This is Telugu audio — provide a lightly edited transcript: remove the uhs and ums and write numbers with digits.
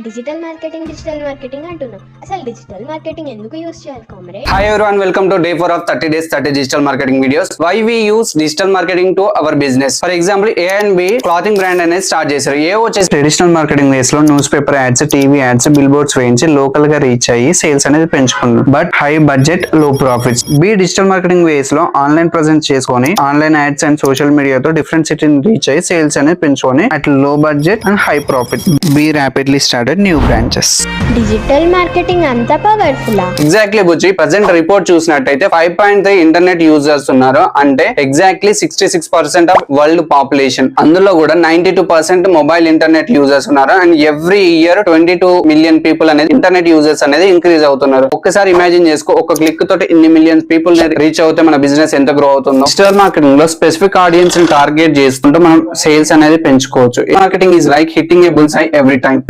డిజిటల్ మార్కెటింగ్ అంటున్నాం. అసలు డిజిటల్ మార్కెటింగ్ ఎందుకు యూస్ చేయాలి comrade? Hi everyone, welcome to day 4 of 30 days 30 digital marketing videos. Why we use digital marketing to our business? For example, A&B clothing brand అనేది స్టార్ట్ చేశారు. ఏ వచ్చేసి ట్రెడిషనల్ మార్కెటింగ్ వేస్ లో newspaper ads, TV ads, billboards వేయించి లోకల్ గా రీచ్ అయ్యి సేల్స్ అనేది పెంచుకున్నారు. But high budget low profits. B digital marketing ways లో ఆన్లైన్ ప్రెజెన్స్ చేసుకొని ఆన్లైన్ యాడ్స్ అండ్ సోషల్ మీడియాతో డిఫరెంట్ సిటీని రీచ్ అయ్యి సేల్స్ అనేది పెంచుకొని at low budget and high profit. B rapidly started new branches. Digital marketing అంత powerful? Exactly Bujji. Present report చూసినట్టయితే 5.3 ఇంటర్నెట్ యూజర్స్ ఉన్నారు. అంటే ఎగ్జాక్ట్లీ 66% ఆఫ్ వరల్డ్ పాపులేషన్. అందులో కూడా 92% మొబైల్ ఇంటర్నెట్ యూజర్స్ ఉన్నారు. And every year 22 million people అనేది ఇంటర్నెట్ యూజర్స్ అనేది ఇంక్రీజ్ అవుతున్నారు. ఒక్కసారి ఇమాజిన్ చేసుకో, ఒక క్లిక్ తోటి ఇన్ని మిలియన్స్ పీపుల్ రీచ్ అవుతే మన బిజినెస్ ఎంత గ్రో అవుతుందో. డిజిటల్ మార్కెటింగ్ లో స్పెసిఫిక్ ఆడియన్స్ ని టార్గెట్ చేసుకుంటూ మనం సేల్స్ అనేది పెంచుకోవచ్చు. Marketing is like hitting A bulls I every time.